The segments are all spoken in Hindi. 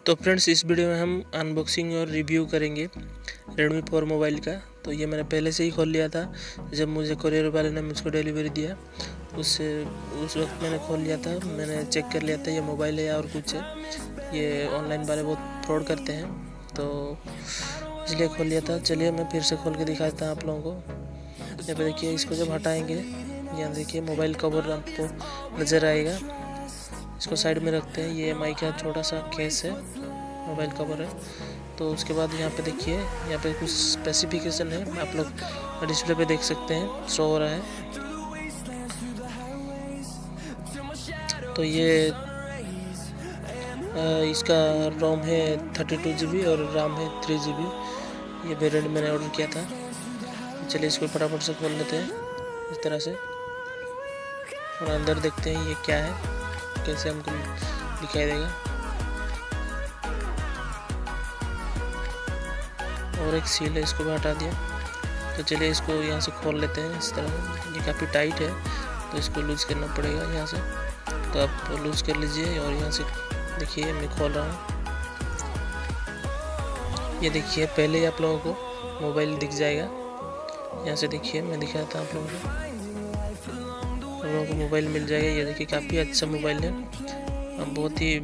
तो फ्रेंड्स, इस वीडियो में हम अनबॉक्सिंग और रिव्यू करेंगे Redmi 4 मोबाइल का। तो ये मैंने पहले से ही खोल लिया था, जब मुझे कोरियर वाले ने मुझको डिलीवरी दिया उस वक्त मैंने खोल लिया था। मैंने चेक कर लिया था ये मोबाइल है या और कुछ है। ये ऑनलाइन वाले बहुत फ्रॉड करते हैं, तो इसलिए खोल लिया था। चलिए मैं फिर से खोल के दिखाता हूँ आप लोगों को। यहाँ पे देखिए, इसको जब हटाएंगे, यहाँ देखिए मोबाइल कवर आपको नज़र आएगा। इसको साइड में रखते हैं। ये एमआई का छोटा सा केस है, मोबाइल कवर है। तो उसके बाद यहाँ पे देखिए, यहाँ पे कुछ स्पेसिफिकेशन है, आप लोग डिस्प्ले पे देख सकते हैं, शो हो रहा है। तो ये इसका रोम है 32 GB और RAM है 3 GB। ये वेरिएंट मैंने ऑर्डर किया था। चलिए इसको फटाफट से खोल लेते हैं इस तरह से, और अंदर देखते हैं ये क्या है, कैसे हमको दिखाई देगा। और एक सील है, इसको भी हटा दिया। तो चलिए इसको यहाँ से खोल लेते हैं इस तरह। ये काफ़ी टाइट है, तो इसको लूज़ करना पड़ेगा यहाँ से। तो आप लूज़ कर लीजिए और यहाँ से देखिए मैं खोल रहा हूँ। ये देखिए, पहले ही आप लोगों को मोबाइल दिख जाएगा। यहाँ से देखिए, मैं दिखाता हूँ आप लोगों को। आप लोगों को मोबाइल मिल जाएगा। ये देखिए, काफ़ी अच्छा मोबाइल है, बहुत ही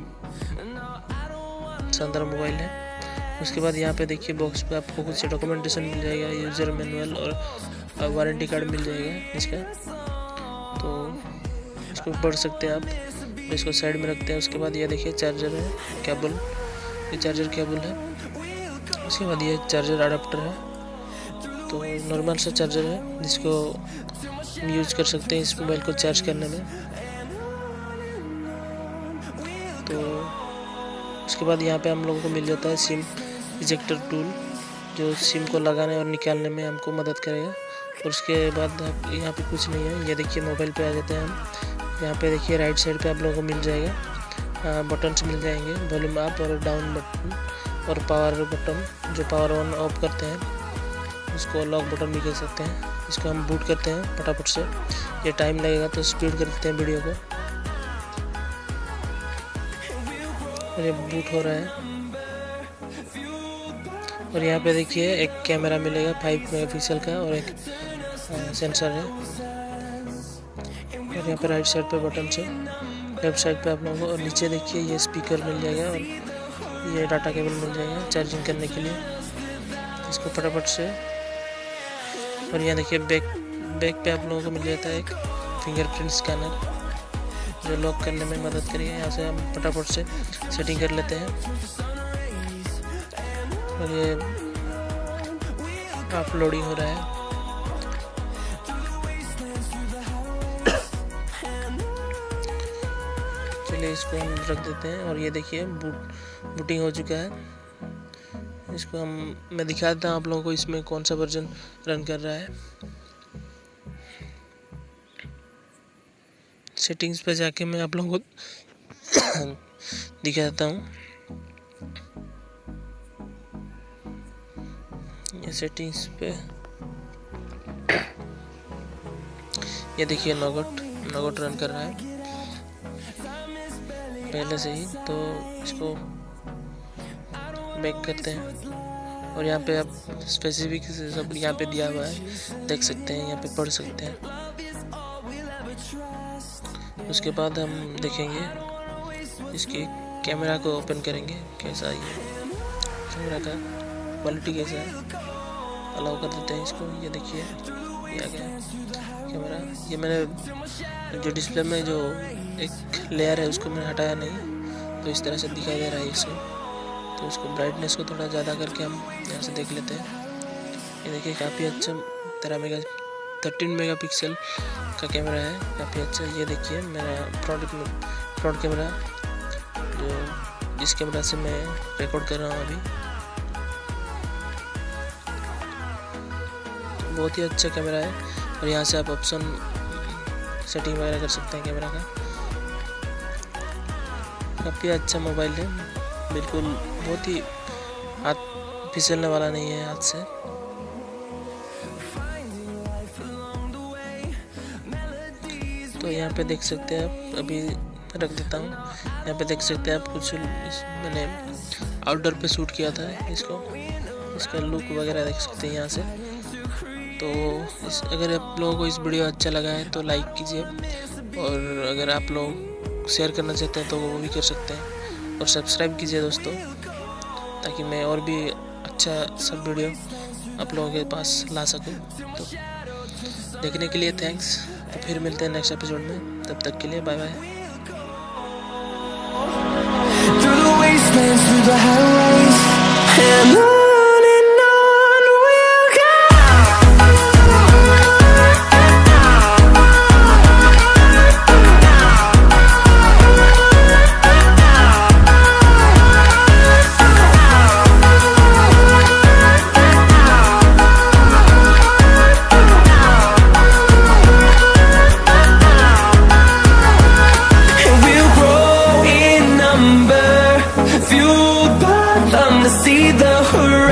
शानदार मोबाइल है। उसके बाद यहाँ पे देखिए, बॉक्स पे आपको कुछ डॉक्यूमेंटेशन मिल जाएगा, यूज़र मैनुअल और वारंटी कार्ड मिल जाएगा इसका। तो इसको पढ़ सकते हैं आप। इसको साइड में रखते हैं। उसके बाद ये देखिए, चार्जर है, केबल, ये चार्जर केबल है। उसके बाद ये चार्जर अडाप्टर है। तो नॉर्मल सा चार्जर है, जिसको यूज कर सकते हैं इस मोबाइल को चार्ज करने में। तो उसके बाद यहाँ पे हम लोगों को मिल जाता है सिम इजेक्टर टूल, जो सिम को लगाने और निकालने में हमको मदद करेगा। और उसके बाद यहाँ पे कुछ नहीं है। ये देखिए, मोबाइल पे आ जाते हैं हम। यहाँ पे देखिए, राइट साइड पे आप लोगों को मिल जाएगा, बटन्स मिल जाएंगे, वॉल्यूम अप और डाउन बटन और पावर बटन, जो पावर ऑन ऑफ करते हैं, उसको लॉक बटन भी कह सकते हैं। इसको हम बूट करते हैं फटाफट से। ये टाइम लगेगा, तो स्पीड करते हैं वीडियो को। ये बूट हो रहा है। और यहाँ पे देखिए, एक कैमरा मिलेगा 5 मेगापिक्सल का और एक सेंसर है। और यहाँ पे राइट साइड पे बटन है, लेफ्ट साइड पे आप लोगों को। और नीचे देखिए, ये स्पीकर मिल जाएगा और ये डाटा केबल मिल जाएगा चार्जिंग करने के लिए। इसको फटाफट से। और यहाँ देखिए, बैक पे आप लोगों को मिल जाता है एक फिंगरप्रिंट स्कैनर, जो लॉक करने में मदद करेगा। यहाँ से हम फटाफट से सेटिंग कर लेते हैं। और ये अपलोडिंग हो रहा है। चलिए इसको हम रख देते हैं। और ये देखिए, बूटिंग हो चुका है। इसको मैं दिखाता हूँ आप लोगों को इसमें कौन सा वर्जन रन कर रहा है। सेटिंग्स पे जाके मैं आप लोगों को दिखाता हूँ। ये सेटिंग्स पे ये देखिए, नोगट रन कर रहा है पहले से ही। तो इसको बैक करते हैं। और यहाँ पे आप स्पेसिफिक सब यहाँ पे दिया हुआ है, देख सकते हैं, यहाँ पे पढ़ सकते हैं। उसके बाद हम देखेंगे इसकी कैमरा को ओपन करेंगे, कैसा ये कैमरा का क्वालिटी कैसा है। अलाउ कर देते हैं इसको। ये देखिए, ये आ गया कैमरा। ये मैंने जो डिस्प्ले में जो एक लेयर है, उसको मैंने हटाया नहीं, तो इस तरह से दिखाई दे रहा है इसको। तो इसको ब्राइटनेस को थोड़ा ज़्यादा करके हम यहाँ से देख लेते हैं। ये देखिए, काफ़ी अच्छा 13 मेगापिक्सल का कैमरा है, काफ़ी अच्छा। ये देखिए, मेरा फ्रंट कैमरा, जो जिस कैमरा से मैं रिकॉर्ड कर रहा हूँ अभी, बहुत ही अच्छा कैमरा है। और यहाँ से आप ऑप्शन सेटिंग वगैरह कर सकते हैं कैमरा का। काफ़ी अच्छा मोबाइल है, बिल्कुल बहुत ही हाथ फिसलने वाला नहीं है हाथ से। तो यहाँ पे देख सकते हैं आप, अभी रख देता हूँ। यहाँ पे देख सकते हैं आप, कुछ मैंने आउटडोर पे शूट किया था इसको, इसका लुक वगैरह देख सकते हैं यहाँ से। तो अगर आप लोगों को इस वीडियो अच्छा लगा है तो लाइक कीजिए, और अगर आप लोग शेयर करना चाहते हैं तो वो भी कर सकते हैं, और सब्सक्राइब कीजिए दोस्तों, ताकि मैं और भी अच्छा सब वीडियो आप लोगों के पास ला सकूं। तो देखने के लिए थैंक्स। तो फिर मिलते हैं नेक्स्ट एपिसोड में, तब तक के लिए bye bye. Through the wastelands, through the highways, and on. Fueled by them to see the horizon.